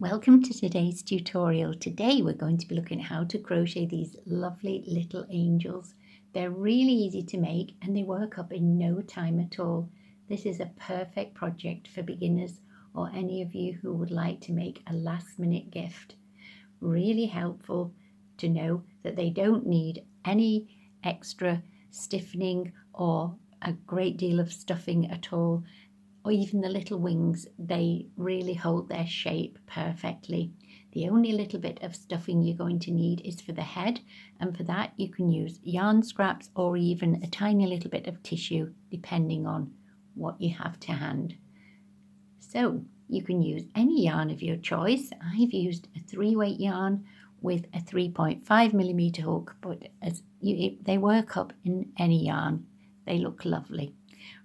Welcome to today's tutorial. Today we're going to be looking at how to crochet these lovely little angels. They're really easy to make and they work up in no time at all. This is a perfect project for beginners or any of you who would like to make a last-minute gift. Really helpful to know that they don't need any extra stiffening or a great deal of stuffing at all. Or even the little wings, they really hold their shape perfectly. The only little bit of stuffing you're going to need is for the head, and for that you can use yarn scraps or even a tiny little bit of tissue depending on what you have to hand. So you can use any yarn of your choice. I've used a 3-weight yarn with a 3.5mm hook, but they work up in any yarn. They look lovely.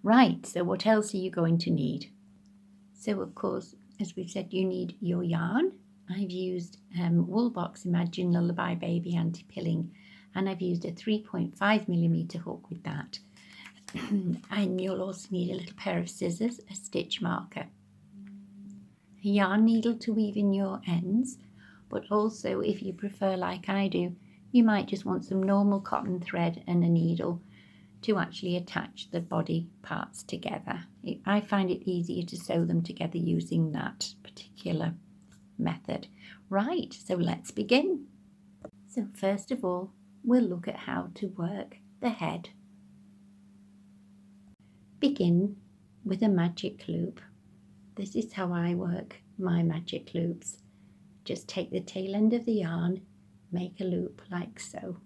Right, so what else are you going to need? So of course, as we've said, you need your yarn. I've used Woolbox Imagine Lullaby Baby anti-pilling, and I've used a 3.5mm hook with that. And you'll also need a little pair of scissors, a stitch marker, a yarn needle to weave in your ends, but also if you prefer, like I do, you might just want some normal cotton thread and a needle to actually attach the body parts together. I find it easier to sew them together using that particular method. Right, so let's begin. So first of all, we'll look at how to work the head. Begin with a magic loop. This is how I work my magic loops. Just take the tail end of the yarn, make a loop like so,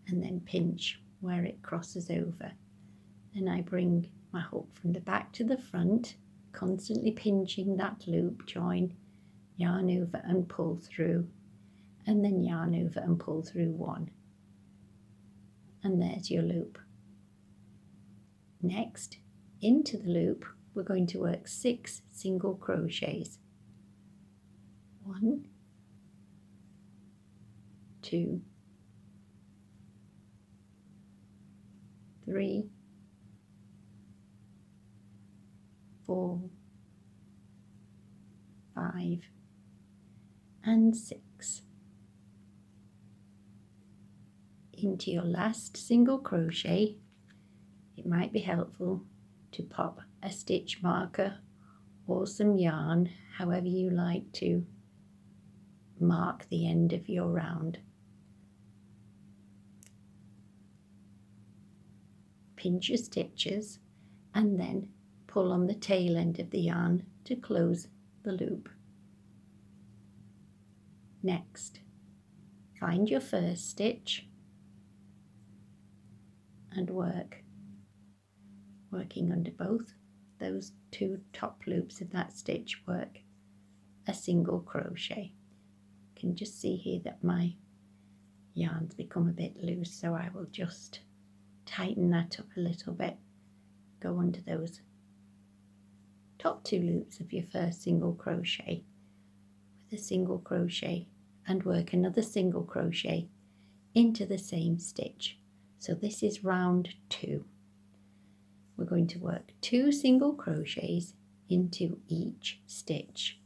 and then pinch where it crosses over. Then I bring my hook from the back to the front, constantly pinching that loop join, yarn over and pull through, and then yarn over and pull through one. And there's your loop. Next, into the loop, we're going to work 6 single crochets. 1, 2, 3, 4, 5, and 6. Into your last single crochet, it might be helpful to pop a stitch marker or some yarn, however you like to mark the end of your round. Pinch your stitches and then pull on the tail end of the yarn to close the loop. Next, find your first stitch and working under both those 2 top loops of that stitch, work a single crochet. You can just see here that my yarn's become a bit loose, so I will just tighten that up a little bit. Go under those top 2 loops of your first single crochet with a single crochet and work another single crochet into the same stitch. So this is round 2. We're going to work 2 single crochets into each stitch.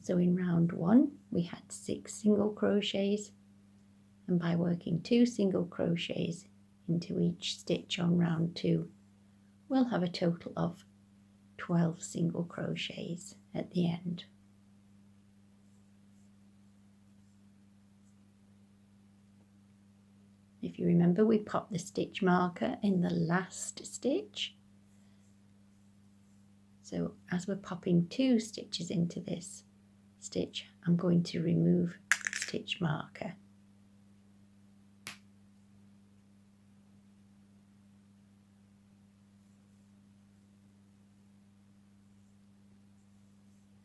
So in round 1 we had 6 single crochets, and by working 2 single crochets into each stitch on round 2, we'll have a total of 12 single crochets at the end. If you remember, we popped the stitch marker in the last stitch. So as we're popping 2 stitches into this stitch, I'm going to remove the stitch marker.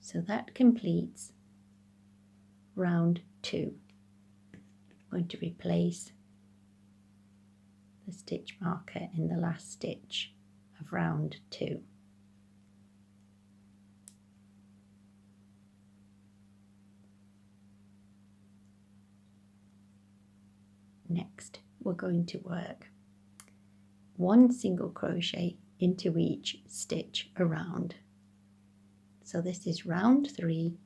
So that completes round 2. I'm going to replace the stitch marker in the last stitch of round 2. Next, we're going to work 1 single crochet into each stitch around. So this is round 3,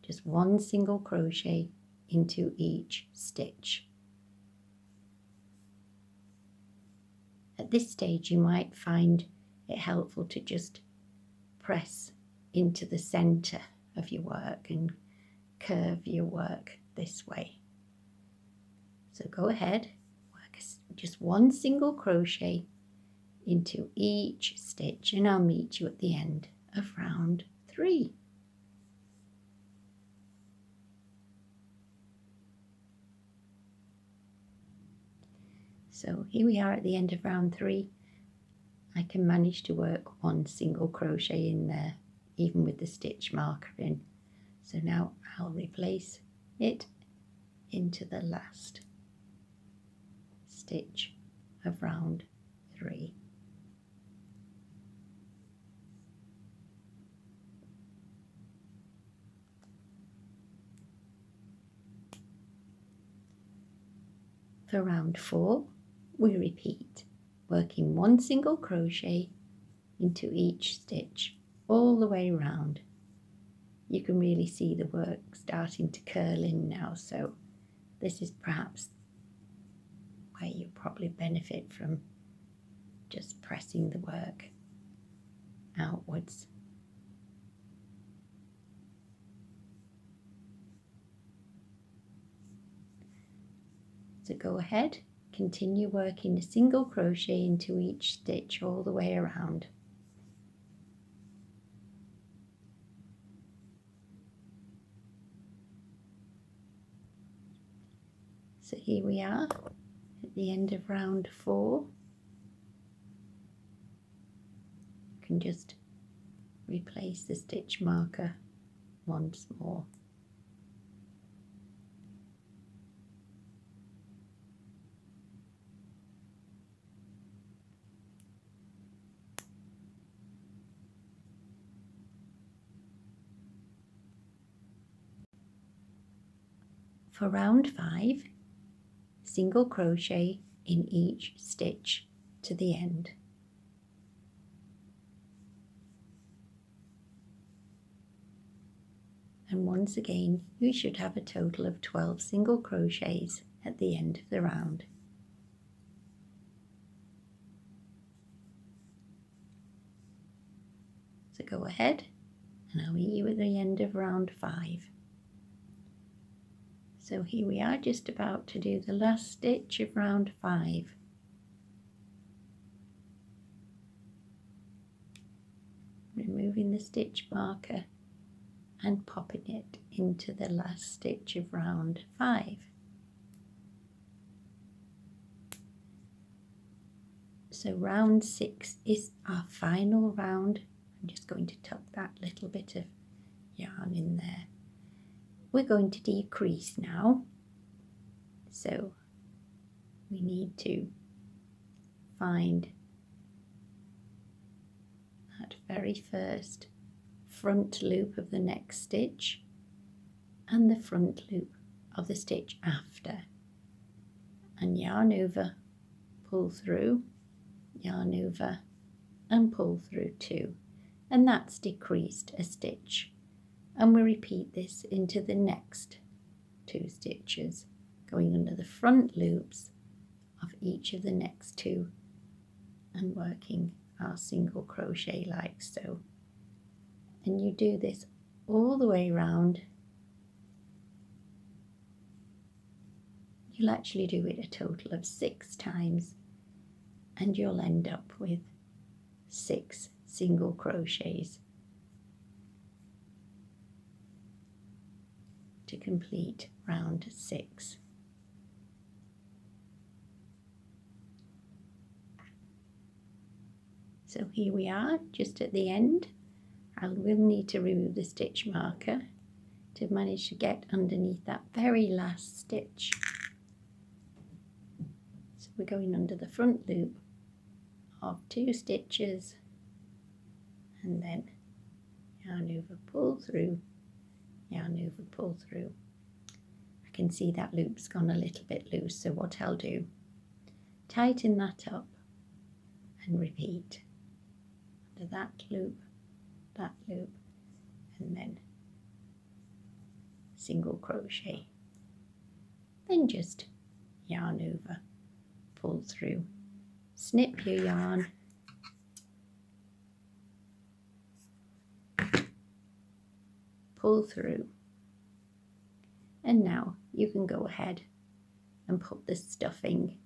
just 1 single crochet into each stitch. At this stage you might find it helpful to just press into the center of your work and curve your work this way. So go ahead, work just 1 single crochet into each stitch, and I'll meet you at the end of round 3. So here we are at the end of round 3. I can manage to work 1 single crochet in there, even with the stitch marker in. So now I'll replace it into the last stitch of round 3. For round 4, we repeat, working 1 single crochet into each stitch all the way round. You can really see the work starting to curl in now, so this is perhaps where you probably benefit from just pressing the work outwards. So go ahead, continue working a single crochet into each stitch all the way around. So here we are at the end of round 4. You can just replace the stitch marker once more. For round 5, single crochet in each stitch to the end. And once again, you should have a total of 12 single crochets at the end of the round. So go ahead, and I'll meet you at the end of round 5. So here we are, just about to do the last stitch of round 5. Removing the stitch marker and popping it into the last stitch of round 5. So round 6 is our final round. I'm just going to tuck that little bit of yarn in there. We're going to decrease now, so we need to find that very first front loop of the next stitch and the front loop of the stitch after, and yarn over, pull through, yarn over and pull through 2, and that's decreased a stitch. And we repeat this into the next 2 stitches, going under the front loops of each of the next 2 and working our single crochet like so. And you do this all the way around. You'll actually do it a total of 6 times, and you'll end up with 6 single crochets to complete round 6. So here we are, just at the end. I will need to remove the stitch marker to manage to get underneath that very last stitch. So we're going under the front loop of 2 stitches, and then yarn over, pull through, yarn over, pull through. I can see that loop's gone a little bit loose, so what I'll do, tighten that up and repeat. under that loop, and then single crochet. Then just yarn over, pull through, snip your yarn, pull through, and now you can go ahead and put the stuffing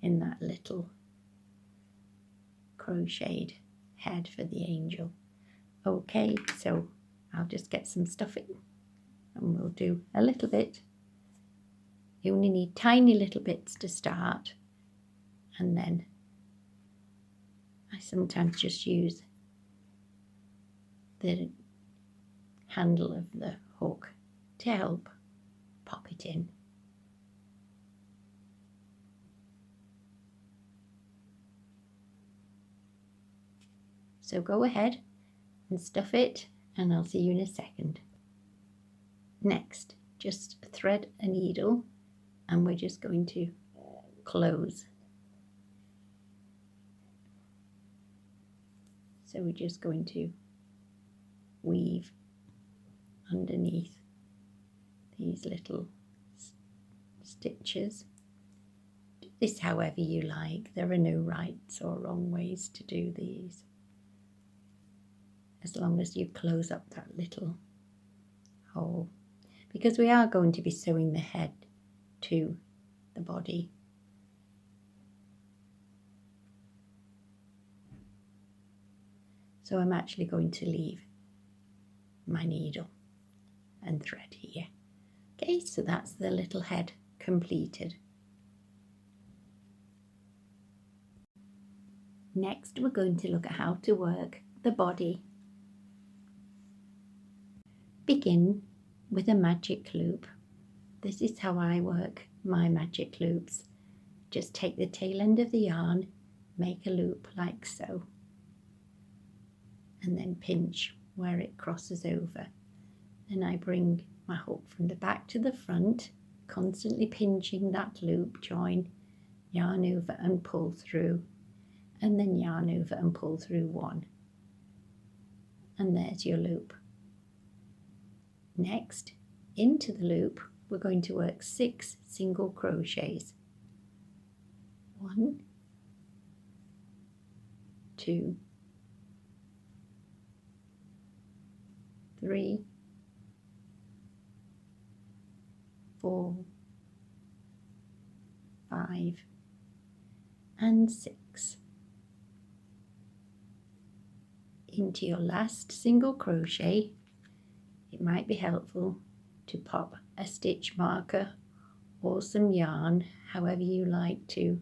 in that little crocheted head for the angel. Okay, so I'll just get some stuffing and we'll do a little bit. You only need tiny little bits to start, and then I sometimes just use the handle of the hook to help pop it in. So go ahead and stuff it, and I'll see you in a second. Next, just thread a needle, and we're just going to close. So we're just going to weave underneath these little stitches. Do this however you like. There are no rights or wrong ways to do these, as long as you close up that little hole, because we are going to be sewing the head to the body. So I'm actually going to leave my needle and thread here. Okay, so that's the little head completed. Next, we're going to look at how to work the body. Begin with a magic loop. This is how I work my magic loops. Just take the tail end of the yarn, make a loop like so, and then pinch where it crosses over. Then I bring my hook from the back to the front, constantly pinching that loop join, yarn over and pull through, and then yarn over and pull through one. And there's your loop. Next, into the loop, we're going to work 6 single crochets. 1, 2, 3, 4, 5, and 6. Into your last single crochet, it might be helpful to pop a stitch marker or some yarn, however you like to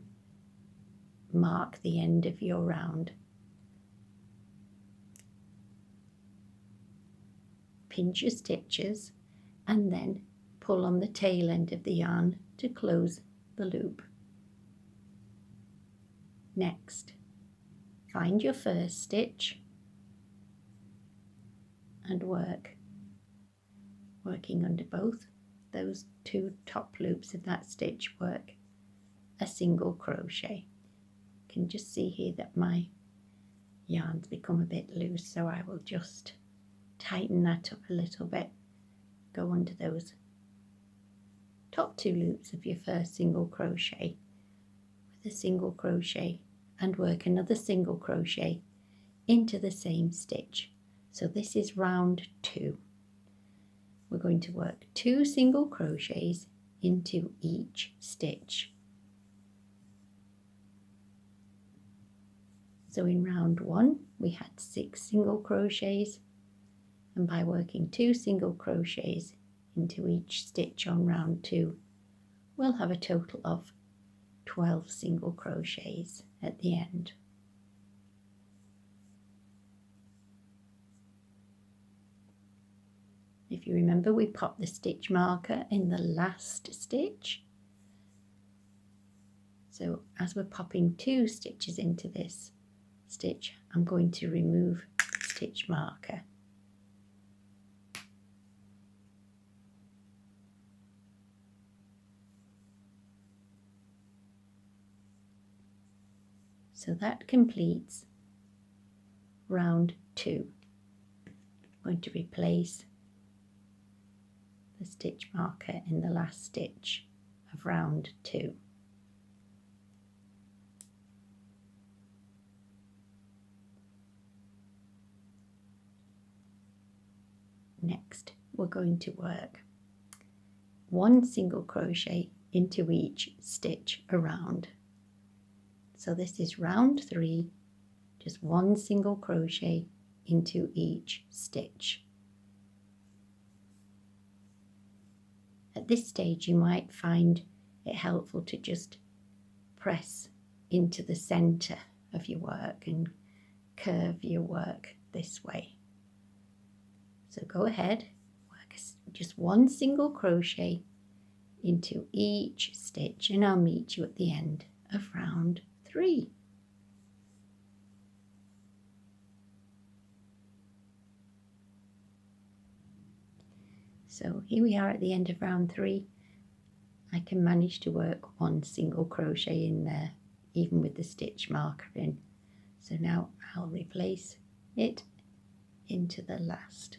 mark the end of your round. Pinch your stitches and then pull on the tail end of the yarn to close the loop. Next, find your first stitch and working under both those 2 top loops of that stitch, work a single crochet. You can just see here that my yarn's become a bit loose, so I will just tighten that up a little bit. Go under those top 2 loops of your first single crochet with a single crochet and work another single crochet into the same stitch. So this is round 2. We're going to work 2 single crochets into each stitch. So in round 1 we had 6 single crochets, and by working 2 single crochets into each stitch on round 2, we'll have a total of 12 single crochets at the end. If you remember, we popped the stitch marker in the last stitch. So as we're popping 2 stitches into this stitch, I'm going to remove the stitch marker. So that completes round 2. I'm going to replace the stitch marker in the last stitch of round 2. Next, we're going to work 1 single crochet into each stitch around. So this is round 3, just 1 single crochet into each stitch. At this stage you might find it helpful to just press into the center of your work and curve your work this way. So go ahead, work just 1 single crochet into each stitch and I'll meet you at the end of round 3. So here we are at the end of round 3. I can manage to work 1 single crochet in there, even with the stitch marker in. So now I'll replace it into the last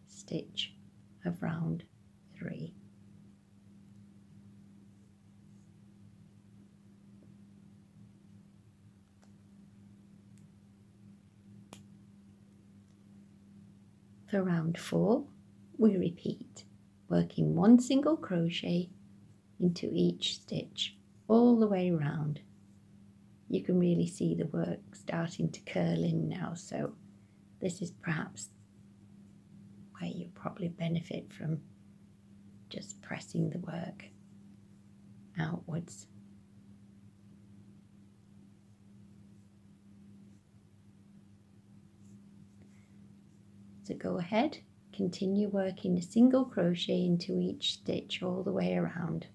stitch of round 3. For round 4, we repeat, working 1 single crochet into each stitch all the way round. You can really see the work starting to curl in now, so this is perhaps where you probably benefit from just pressing the work outwards. So go ahead, continue working a single crochet into each stitch all the way around.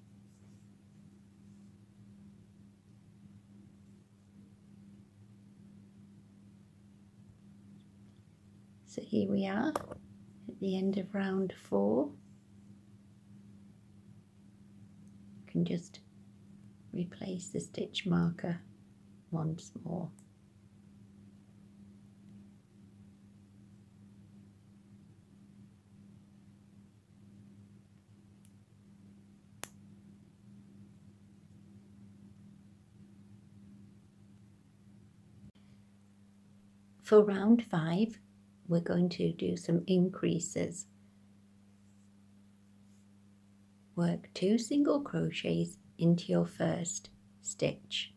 So here we are at the end of round 4. You can just replace the stitch marker once more. For round 5, we're going to do some increases. Work 2 single crochets into your first stitch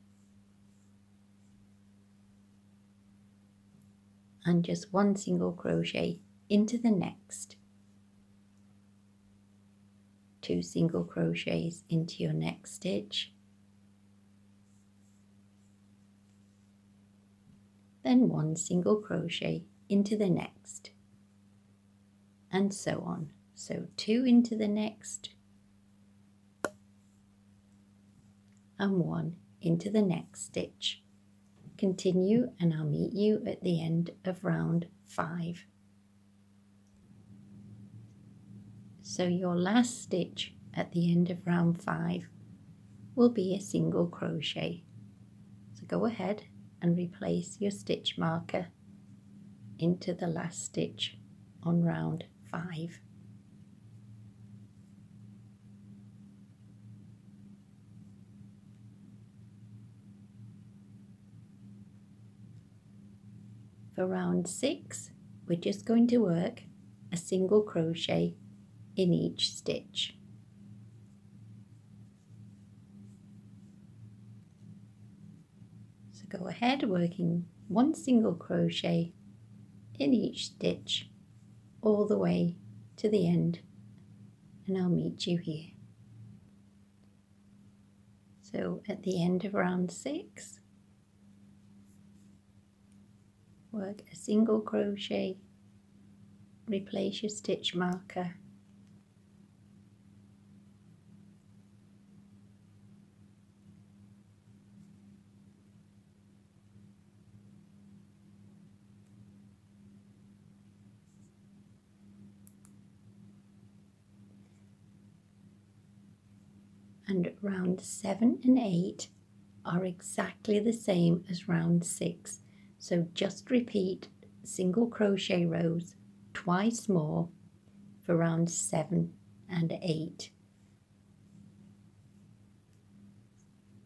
and just 1 single crochet into the next. 2 single crochets into your next stitch, then 1 single crochet into the next, and so on. So 2 into the next and 1 into the next stitch. Continue and I'll meet you at the end of round 5. So your last stitch at the end of round 5 will be a single crochet. So go ahead and replace your stitch marker into the last stitch on round 5. For round 6, we're just going to work a single crochet in each stitch. So go ahead, working 1 single crochet in each stitch all the way to the end, and I'll meet you here. So at the end of round 6, work a single crochet, replace your stitch marker, and round 7 and 8 are exactly the same as round 6. So just repeat single crochet rows twice more for round 7 and 8.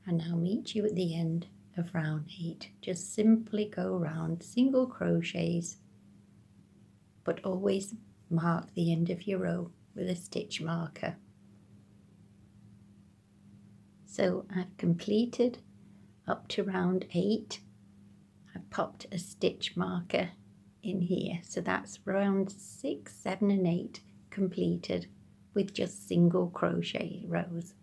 And I'll meet you at the end of round 8. Just simply go round single crochets, but always mark the end of your row with a stitch marker. So I've completed up to round 8. I've popped a stitch marker in here, so that's round 6, 7 and 8 completed with just single crochet rows.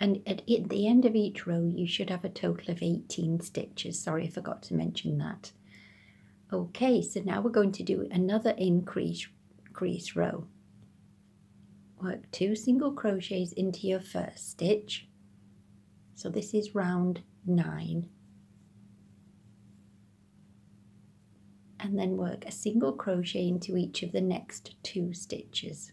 And at the end of each row you should have a total of 18 stitches. Sorry, I forgot to mention that. Okay, so now we're going to do another increase row. Work 2 single crochets into your first stitch. So this is round 9. And then work a single crochet into each of the next 2 stitches.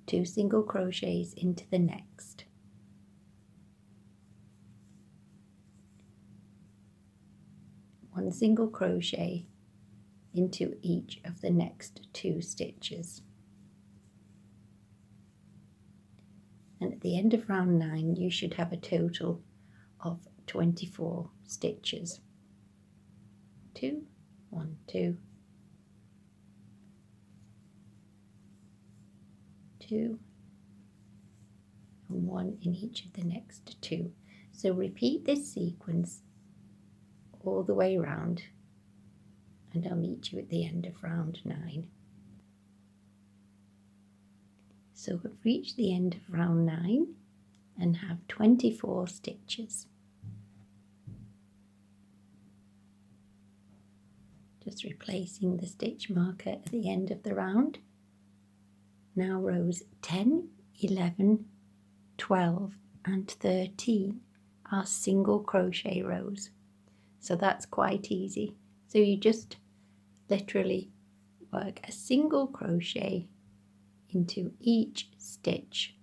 Two single crochets into the next. One single crochet into each of the next 2 stitches. And at the end of round 9 you should have a total of 24 stitches. 2, 1, 2, 2, and 1 in each of the next 2. So repeat this sequence all the way round, and I'll meet you at the end of round 9. So we've reached the end of round 9 and have 24 stitches. Just replacing the stitch marker at the end of the round. Now rows 10, 11, 12 and 13 are single crochet rows. So that's quite easy. So you just literally work a single crochet into each stitch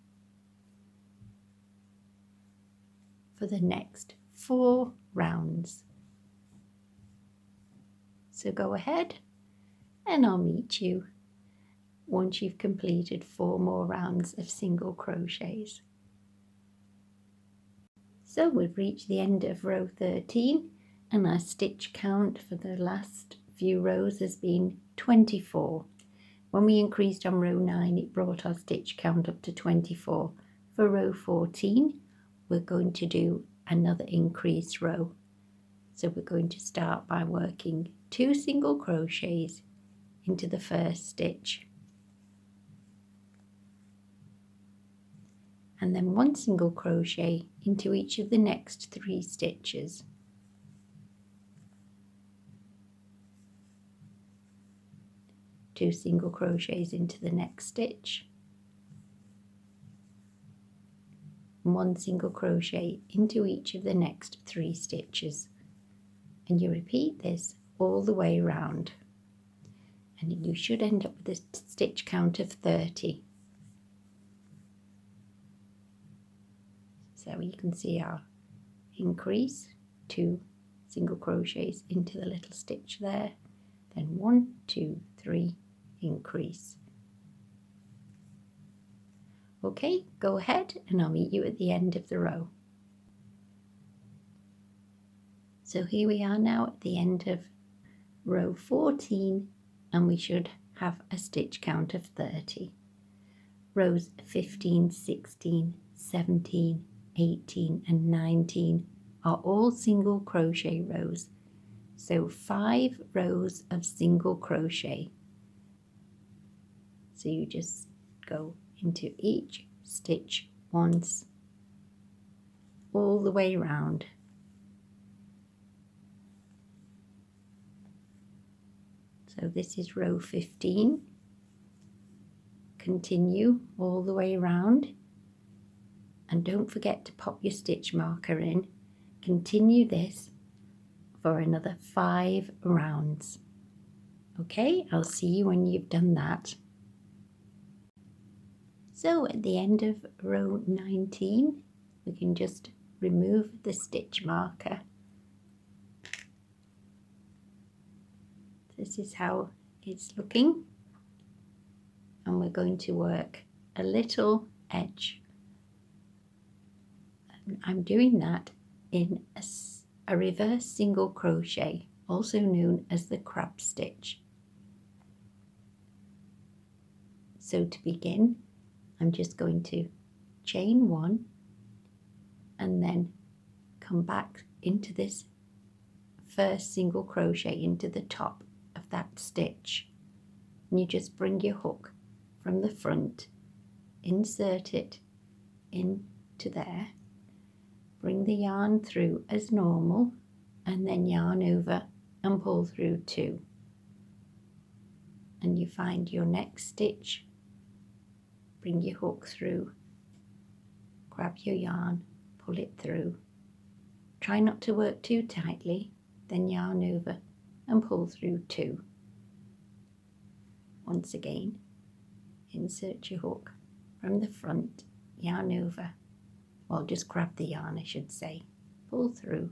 for the next 4 rounds. So go ahead and I'll meet you once you've completed 4 more rounds of single crochets. So we've reached the end of row 13 and our stitch count for the last few rows has been 24. When we increased on row 9 it brought our stitch count up to 24. For row 14 we're going to do another increase row. So we're going to start by working 2 single crochets into the first stitch, and then 1 single crochet into each of the next 3 stitches. Two single crochets into the next stitch, 1 single crochet into each of the next 3 stitches, and you repeat this all the way around, and you should end up with a stitch count of 30. So you can see our increase, 2 single crochets into the little stitch there, then 1, 2, 3, increase. Okay, go ahead and I'll meet you at the end of the row. So here we are now at the end of row 14 and we should have a stitch count of 30. Rows 15, 16, 17, 18 and 19 are all single crochet rows. So 5 rows of single crochet. So you just go into each stitch once all the way around. So this is row 15. Continue all the way around and don't forget to pop your stitch marker in. Continue this for another 5 rounds. Okay, I'll see you when you've done that. So at the end of row 19 we can just remove the stitch marker. This is how it's looking, and we're going to work a little edge. And I'm doing that in a reverse single crochet, also known as the crab stitch. So to begin, I'm just going to chain one and then come back into this first single crochet into the top of that stitch, and you just bring your hook from the front, insert it into there, bring the yarn through as normal, and then yarn over and pull through 2, and you find your next stitch, bring your hook through, grab your yarn, pull it through, try not to work too tightly, then yarn over and pull through 2. Once again, insert your hook from the front, yarn over, well, just grab the yarn I should say, pull through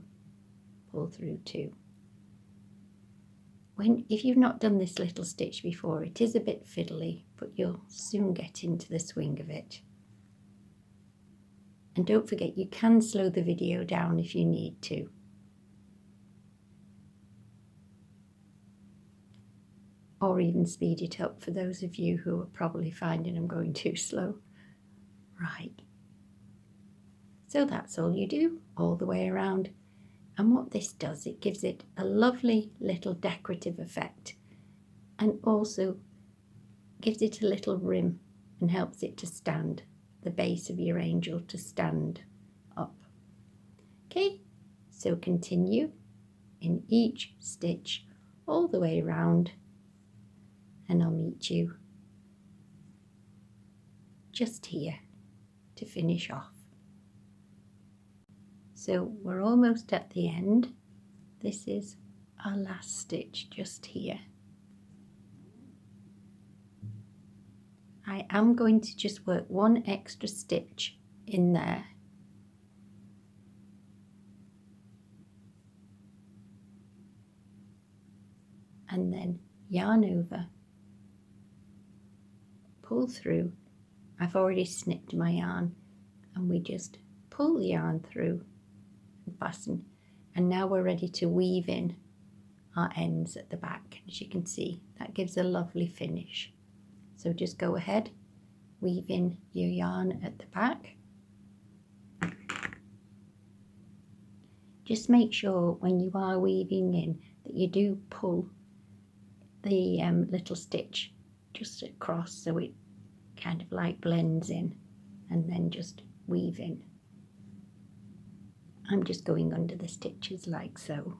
2. If you've not done this little stitch before, it is a bit fiddly, but you'll soon get into the swing of it. And don't forget, you can slow the video down if you need to. Or even speed it up for those of you who are probably finding I'm going too slow. Right. So that's all you do, all the way around. And what this does, it gives it a lovely little decorative effect, and also gives it a little rim and helps it to stand, the base of your angel to stand up. Okay, so continue in each stitch all the way around, and I'll meet you just here to finish off. So we're almost at the end. This is our last stitch just here. I am going to just work one extra stitch in there. And then yarn over, pull through. I've already snipped my yarn, and we just pull the yarn through and fasten. And now we're ready to weave in our ends at the back. As you can see, that gives a lovely finish. So just go ahead, weave in your yarn at the back. Just make sure when you are weaving in that you do pull the little stitch just across so it kind of like blends in, and then just weave in. I'm just going under the stitches like so.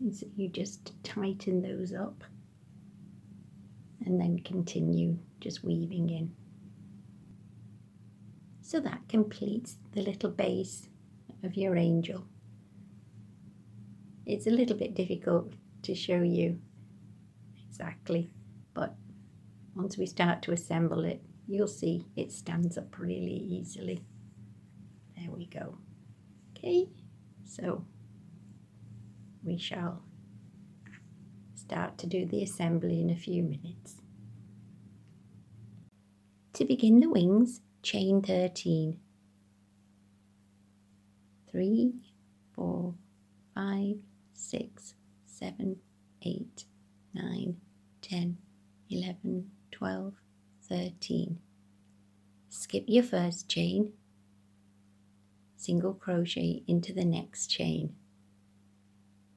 And so you just tighten those up and then continue just weaving in. So that completes the little base of your angel. It's a little bit difficult to show you exactly, but once we start to assemble it, you'll see it stands up really easily. There we go. Okay, so we shall start to do the assembly in a few minutes. To begin the wings, chain 13. 3, 4, 5, 6, 7, 8, 9, 10, 11, 12, 13. Skip your first chain, single crochet into the next chain,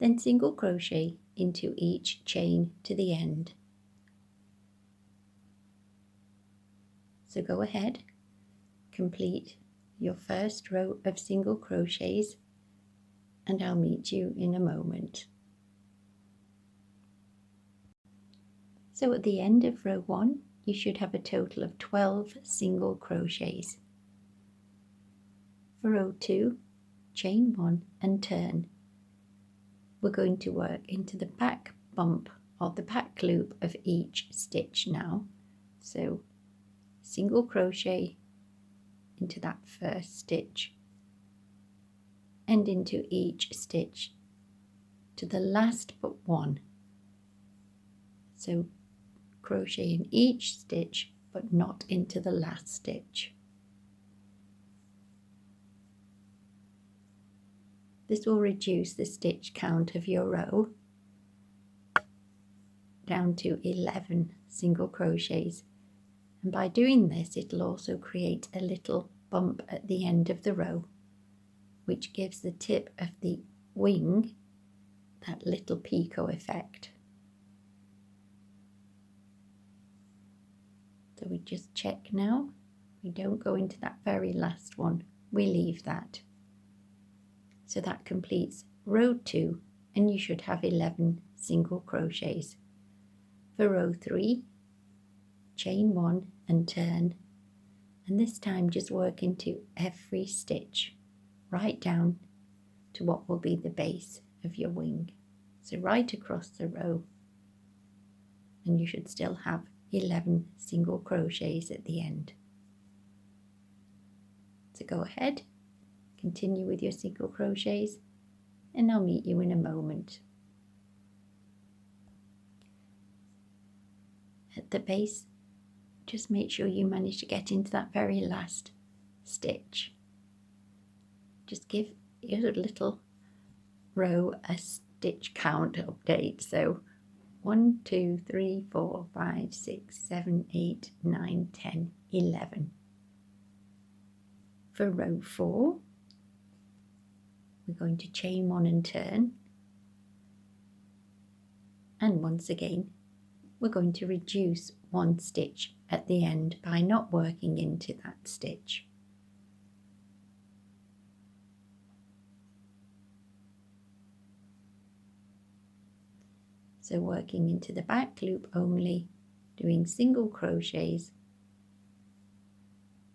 then single crochet into each chain to the end. So go ahead, complete your first row of single crochets, and I'll meet you in a moment. So at the end of row 1, you should have a total of 12 single crochets. For row 2, chain 1 and turn. We're going to work into the back bump or the back loop of each stitch now. So single crochet into that first stitch and into each stitch to the last but one. So crochet in each stitch but not into the last stitch. This will reduce the stitch count of your row down to 11 single crochets, and by doing this it'll also create a little bump at the end of the row, which gives the tip of the wing that little picot effect. So we just check now, we don't go into that very last one, we leave that. So that completes row 2, and you should have 11 single crochets. For row 3, chain 1 and turn, and this time just work into every stitch right down to what will be the base of your wing. So right across the row, and you should still have 11 single crochets at the end. So go ahead, continue with your single crochets, and I'll meet you in a moment. At the base, just make sure you manage to get into that very last stitch. Just give your little row a stitch count update. So 1, 2, 3, 4, 5, 6, 7, 8, 9, 10, 11. For row 4, we're going to chain 1 and turn, and once again we're going to reduce 1 stitch at the end by not working into that stitch. So working into the back loop only, doing single crochets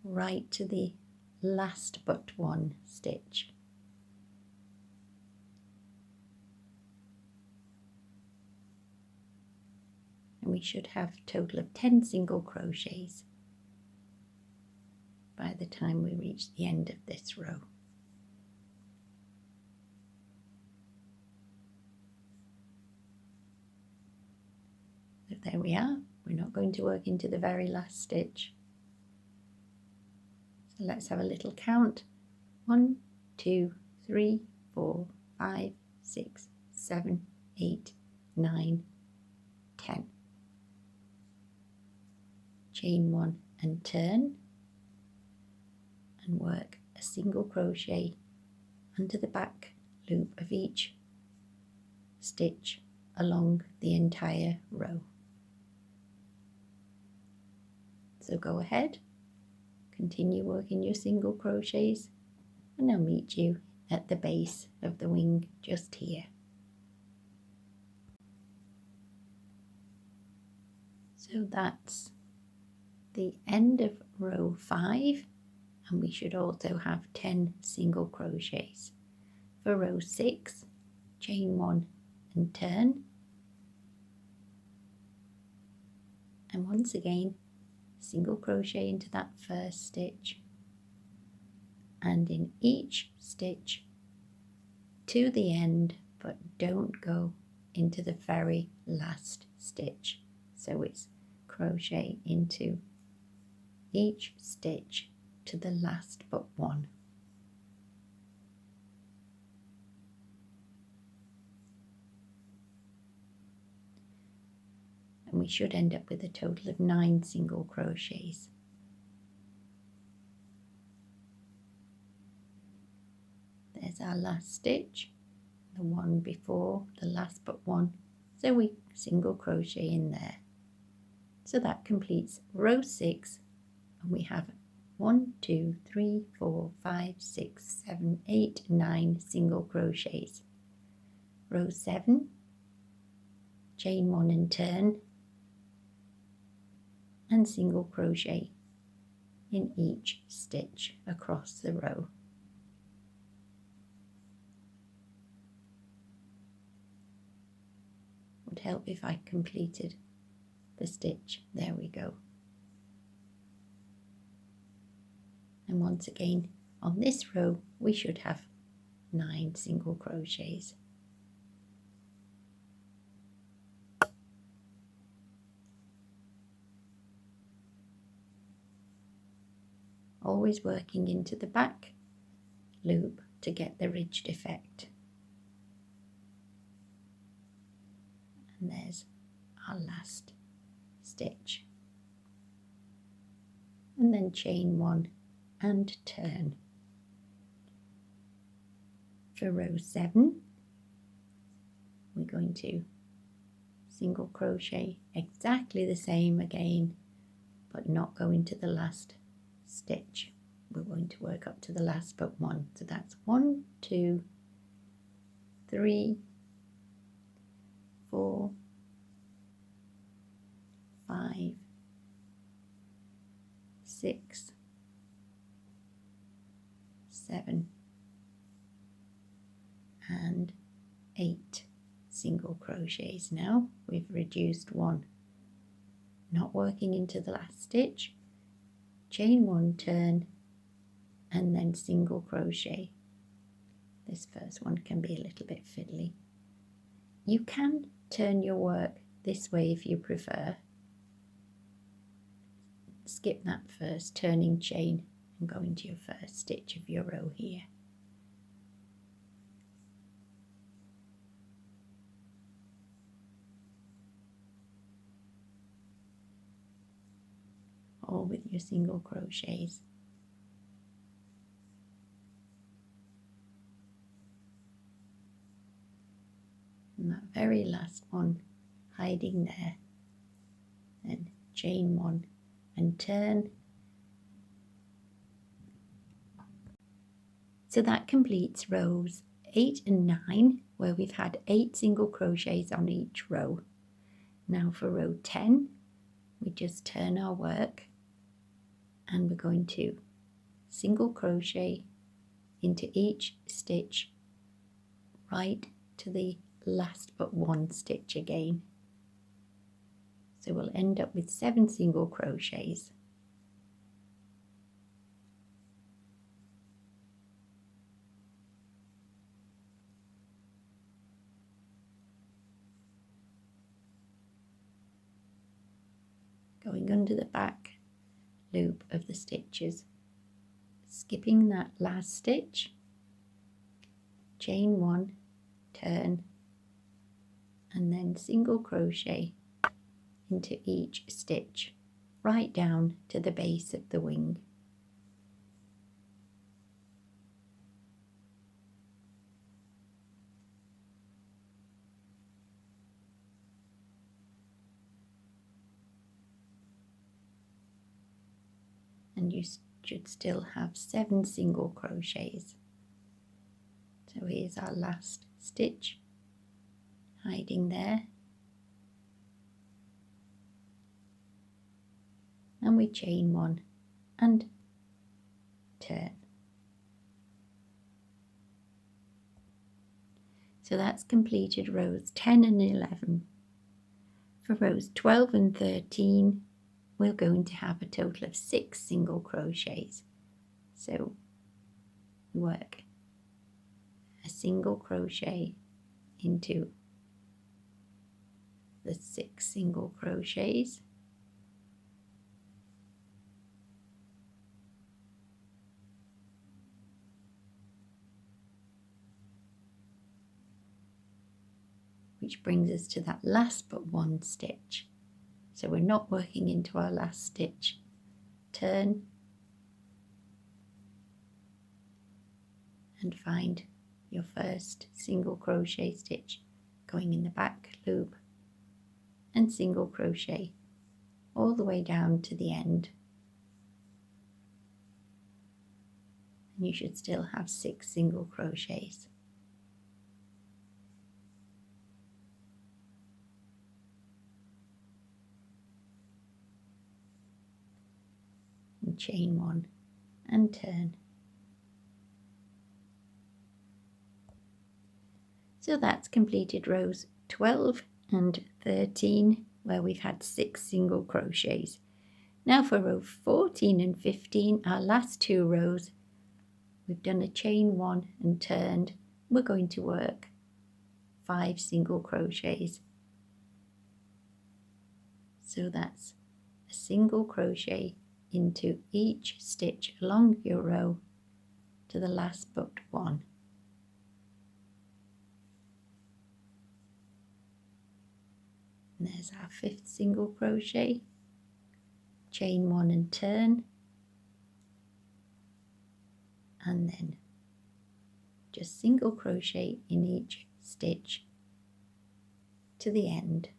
right to the last but one stitch. And we should have a total of 10 single crochets by the time we reach the end of this row. So there we are. We're not going to work into the very last stitch. So let's have a little count. 1, 2, 3, 4, 5, 6, 7, 8, 9, 10. Chain 1 and turn, and work a single crochet under the back loop of each stitch along the entire row. So go ahead, continue working your single crochets, and I'll meet you at the base of the wing just here. So that's the end of row 5, and we should also have 10 single crochets. For row 6, chain 1 and turn, and once again single crochet into that first stitch, and in each stitch to the end, but don't go into the very last stitch. So it's crochet into each stitch to the last but one. And we should end up with a total of 9 single crochets. There's our last stitch, the one before the last but one, so we single crochet in there. So that completes row 6, and we have 1, 2, 3, 4, 5, 6, 7, 8, 9 single crochets. Row 7, chain 1 and turn, and single crochet in each stitch across the row. Would help if I completed the stitch. There we go. And once again on this row we should have 9 single crochets. Always working into the back loop to get the ridged effect. And there's our last stitch. And then chain 1 and turn. For row 7 we're going to single crochet exactly the same again, but not go into the last stitch. We're going to work up to the last but one. So that's 1, 2, 3, 4, 5, 6, 7, and 8 single crochets. Now we've reduced 1, not working into the last stitch, chain 1, turn, and then single crochet. This first one can be a little bit fiddly. You can turn your work this way if you prefer. Skip that first turning chain and go into your first stitch of your row here. All with your single crochets. And that very last one hiding there, then chain 1 and turn. So that completes rows 8 and 9, where we've had 8 single crochets on each row. Now for row 10 we just turn our work and we're going to single crochet into each stitch right to the last but one stitch again. So we'll end up with 7 single crochets. Going under the back loop of the stitches, skipping that last stitch, chain 1, turn, and then single crochet into each stitch right down to the base of the wing. And you should still have 7 single crochets. So here's our last stitch hiding there, and we chain 1 and turn. So that's completed rows 10 and 11. For rows 12 and 13 we're going to have a total of 6 single crochets. So work a single crochet into the 6 single crochets, which brings us to that last but one stitch. So we're not working into our last stitch. Turn and find your first single crochet stitch going in the back loop and single crochet all the way down to the end. And you should still have 6 single crochets. And chain 1 and turn. So that's completed rows 12 and 13, where we've had 6 single crochets. Now for row 14 and 15, our last 2 rows, we've done a chain 1 and turned. We're going to work 5 single crochets. So that's a single crochet into each stitch along your row to the last but one. And there's our 5th single crochet, chain 1 and turn, and then just single crochet in each stitch to the end.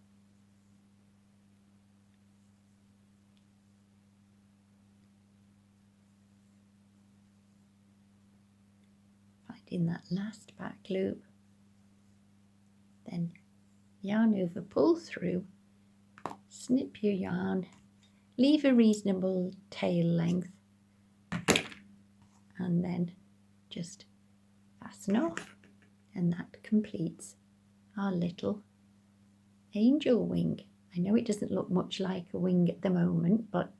Finding that last back loop, then yarn over, pull through, snip your yarn, leave a reasonable tail length, and then just fasten off, and that completes our little angel wing. I know it doesn't look much like a wing at the moment, but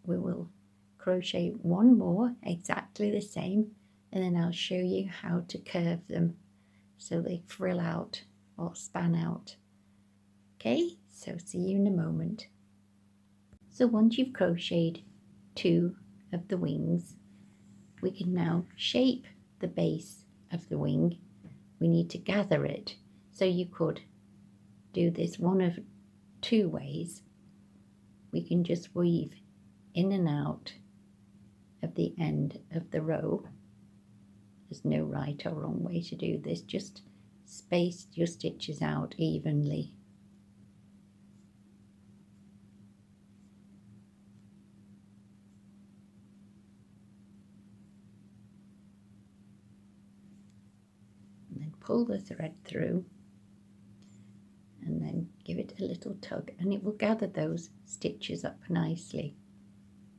we will crochet one more exactly the same, and then I'll show you how to curve them so they frill out or span out. Okay, so see you in a moment. So once you've crocheted 2 of the wings, we can now shape the base of the wing. We need to gather it. So you could do this one of 2 ways. We can just weave in and out of the end of the row. There's no right or wrong way to do this. Just space your stitches out evenly. And then pull the thread through, and then give it a little tug, and it will gather those stitches up nicely.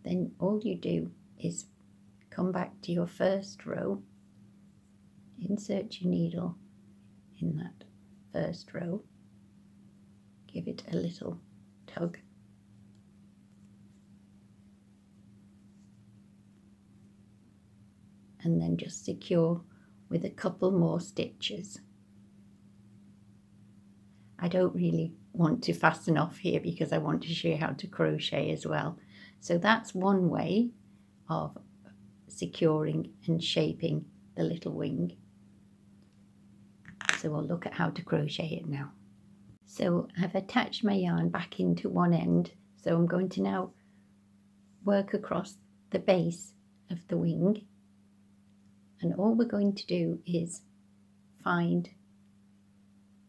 Then all you do is come back to your first row, insert your needle in that first row, give it a little tug, and then just secure with a couple more stitches. I don't really want to fasten off here because I want to show you how to crochet as well. So that's one way of securing and shaping the little wing. So we'll look at how to crochet it now. So I've attached my yarn back into one end, so I'm going to now work across the base of the wing, and all we're going to do is find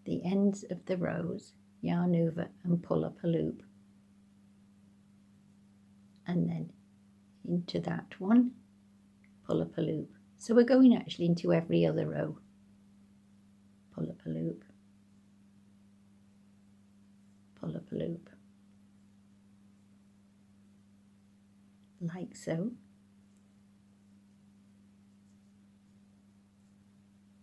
the ends of the rows, yarn over and pull up a loop, and then into that one, pull up a loop. So we're going actually into every other row, pull up a loop, pull up a loop, like so.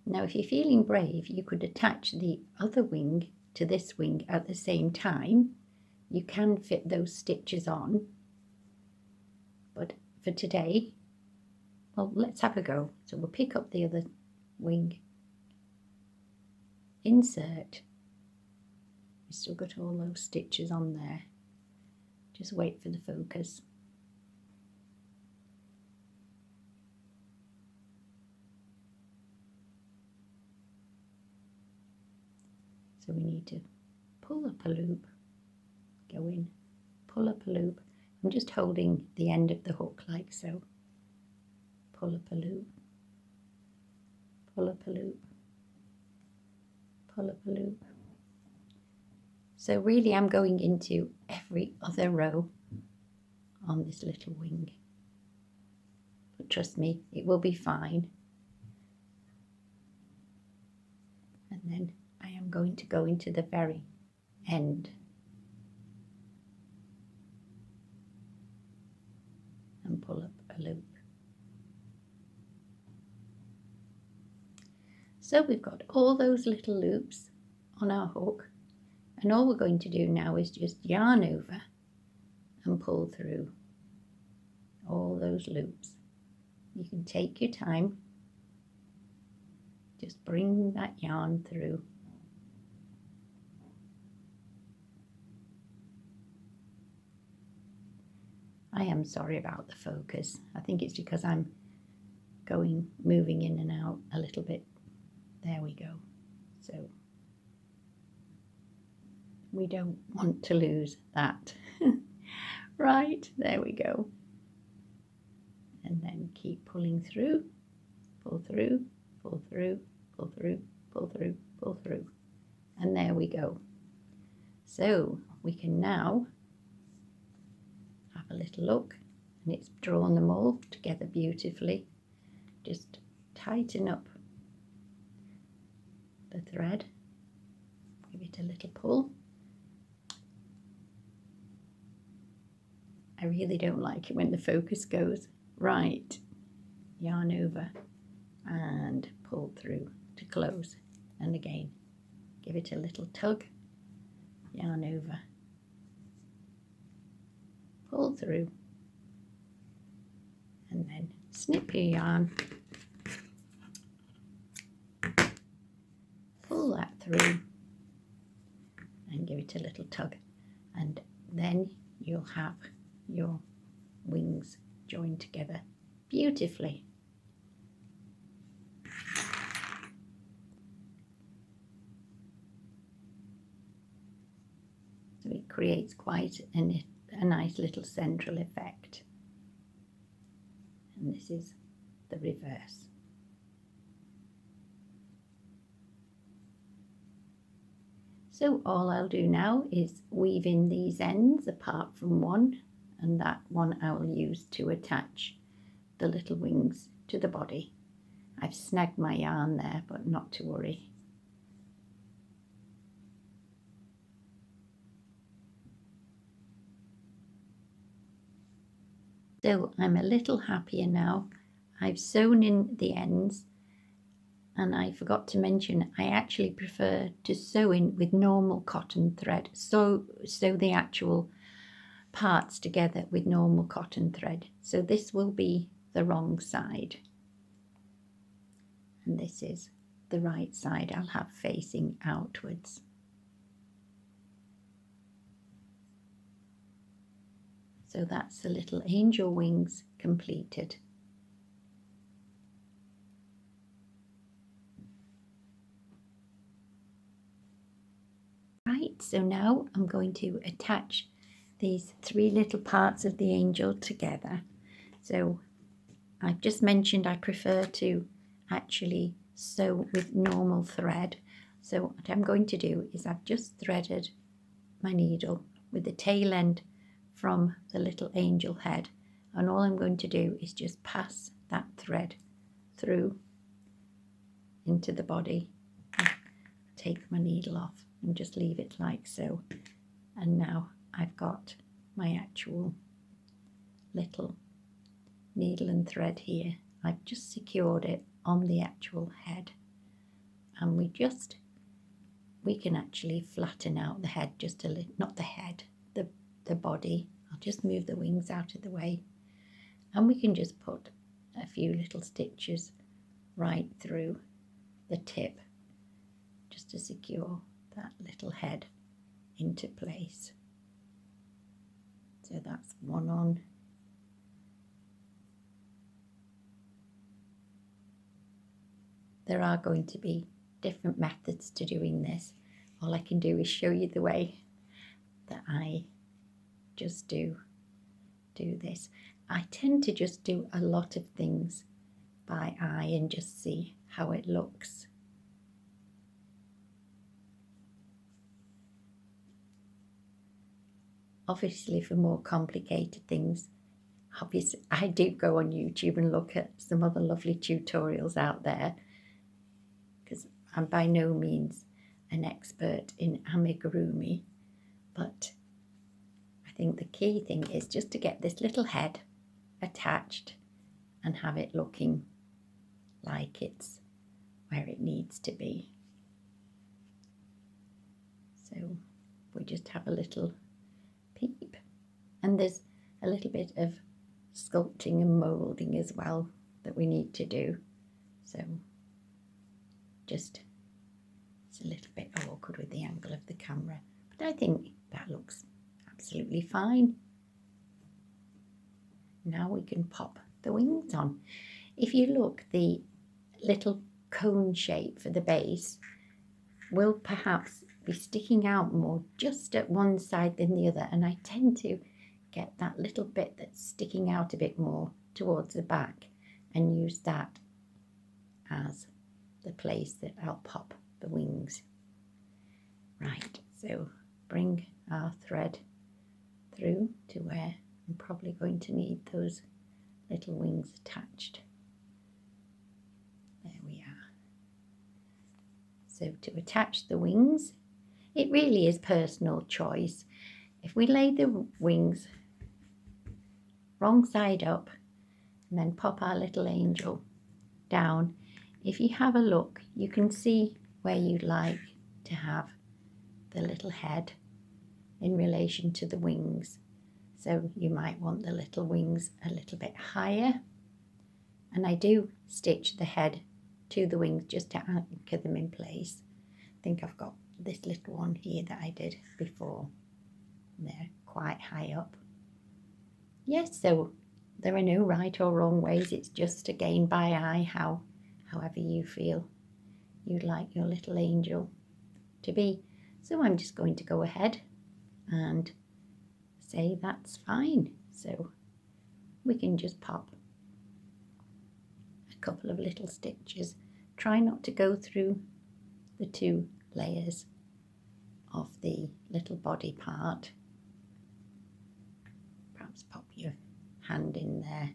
Now if you're feeling brave, you could attach the other wing to this wing at the same time. You can fit those stitches on, but for today, well, let's have a go. So we'll pick up the other wing, insert. We've still got all those stitches on there. Just wait for the focus. So we need to pull up a loop, go in, pull up a loop. I'm just holding the end of the hook like so. Pull up a loop, pull up a loop, pull up a loop. So really I'm going into every other row on this little wing. But trust me, it will be fine. And then I am going to go into the very end and pull up a loop. So we've got all those little loops on our hook, and all we're going to do now is just yarn over and pull through all those loops. You can take your time, just bring that yarn through. I am sorry about the focus. I think it's because I'm moving in and out a little bit. There we go. So we don't want to lose that. Right, there we go. And then keep pulling through, pull through, pull through, pull through, pull through, pull through. And there we go. So we can now have a little look, and it's drawn them all together beautifully. Just tighten up the thread, give it a little pull. I really don't like it when the focus goes. Right, yarn over and pull through to close, and again give it a little tug, yarn over, pull through, and then snip your yarn, pull that through and give it a little tug, and then you'll have your wings joined together beautifully. So it creates quite a nice little central effect. And this is the reverse. So all I'll do now is weave in these ends apart from one, and that one I will use to attach the little wings to the body. I've snagged my yarn there, but not to worry. So I'm a little happier now. I've sewn in the ends, and I forgot to mention I actually prefer to sew in with normal cotton thread. So sew the actual parts together with normal cotton thread. So this will be the wrong side, and this is the right side I'll have facing outwards. So that's the little angel wings completed. Right, so now I'm going to attach these three little parts of the angel together. So I've just mentioned I prefer to actually sew with normal thread. So what I'm going to do is I've just threaded my needle with the tail end from the little angel head, and all I'm going to do is just pass that thread through into the body, take my needle off and just leave it like so. And now I've got my actual little needle and thread here. I've just secured it on the actual head, and we can actually flatten out the head just a little, not the head, the body. I'll just move the wings out of the way, and we can just put a few little stitches right through the tip just to secure that little head into place. So that's one on. There are going to be different methods to doing this. All I can do is show you the way that I just do this. I tend to just do a lot of things by eye and just see how it looks. Obviously, for more complicated things, obviously I do go on YouTube and look at some other lovely tutorials out there, because I'm by no means an expert in amigurumi, but I think the key thing is just to get this little head attached and have it looking like it's where it needs to be. So we just have a little peep, And there's a little bit of sculpting and moulding as well that we need to do. So just, it's a little bit awkward with the angle of the camera, but I think that looks absolutely fine. Now we can pop the wings on. If you look, the little cone shape for the base will perhaps be sticking out more just at one side than the other, and I tend to get that little bit that's sticking out a bit more towards the back and use that as the place that I'll pop the wings. Right, so bring our thread through to where I'm probably going to need those little wings attached. There we are. So to attach the wings, it really is personal choice. If we lay the wings wrong side up and then pop our little angel down, if you have a look, you can see where you'd like to have the little head in relation to the wings. So you might want the little wings a little bit higher, and I do stitch the head to the wings just to anchor them in place. I think I've got this little one here that I did before. They're quite high up. Yes, so there are no right or wrong ways. It's just again by eye, however you feel you'd like your little angel to be. So I'm just going to go ahead and say that's fine. So we can just pop a couple of little stitches. Try not to go through the 2 layers of the little body part. Perhaps pop your hand in there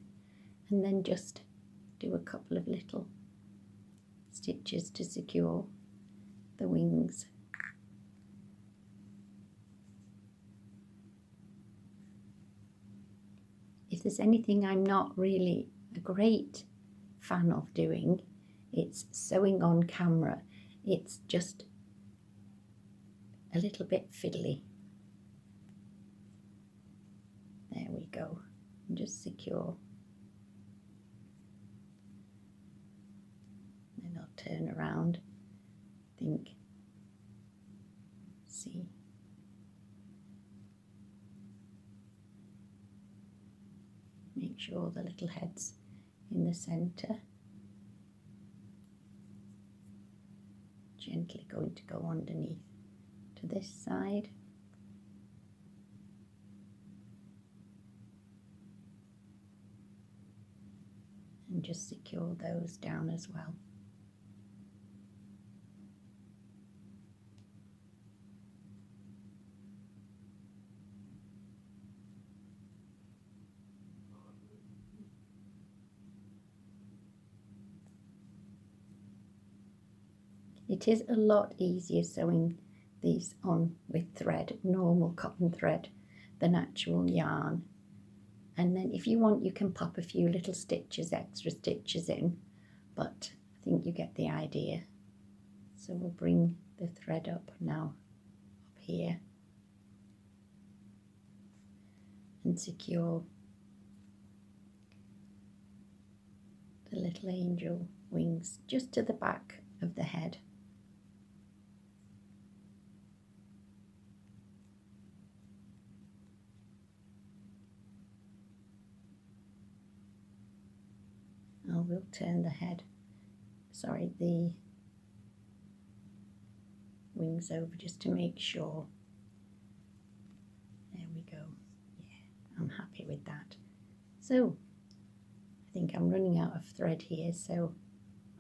and then just do a couple of little stitches to secure the wings. If there's anything I'm not really a great fan of doing, it's sewing on camera. It's just a little bit fiddly. There we go. And just secure. Then I'll turn around. Think. See. Make sure the little head's in the centre. Gently going to go underneath to this side. And just secure those down as well. It is a lot easier sewing these on with thread, normal cotton thread, than actual yarn. And then if you want, you can pop a few little stitches, extra stitches in, but I think you get the idea. So we'll bring the thread up now, up here, and secure the little angel wings just to the back of the head. I will turn the the wings over just to make sure. There we go. Yeah, I'm happy with that. So I think I'm running out of thread here, so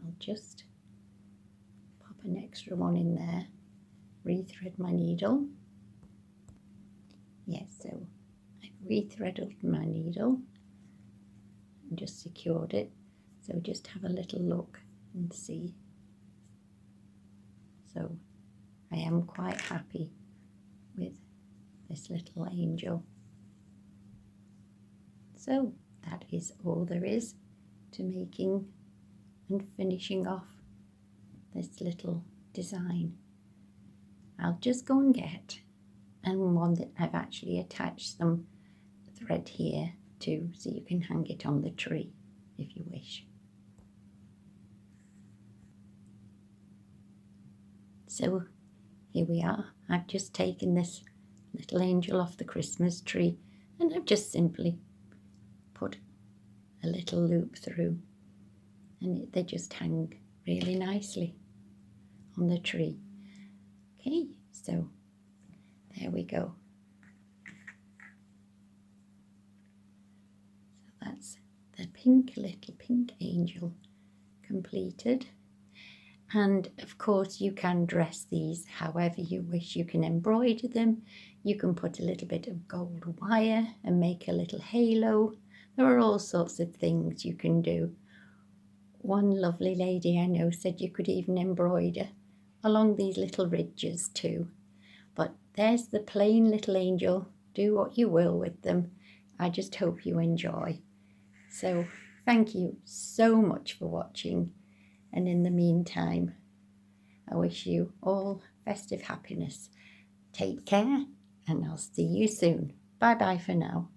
I'll just pop an extra one in there, rethread my needle. Yes, so I've rethreaded my needle and just secured it. So just have a little look and see. So I am quite happy with this little angel. So that is all there is to making and finishing off this little design. I'll just go and get one that I've actually attached some thread here too, so you can hang it on the tree if you wish. So here we are. I've just taken this little angel off the Christmas tree and I've just simply put a little loop through, and they just hang really nicely on the tree. Okay, so there we go. So that's the little pink angel completed. And of course you can dress these however you wish. You can embroider them, you can put a little bit of gold wire and make a little halo. There are all sorts of things you can do. One lovely lady I know said you could even embroider along these little ridges too. But there's the plain little angel. Do what you will with them. I just hope you enjoy. So thank you so much for watching. And in the meantime, I wish you all festive happiness. Take care, and I'll see you soon. Bye bye for now.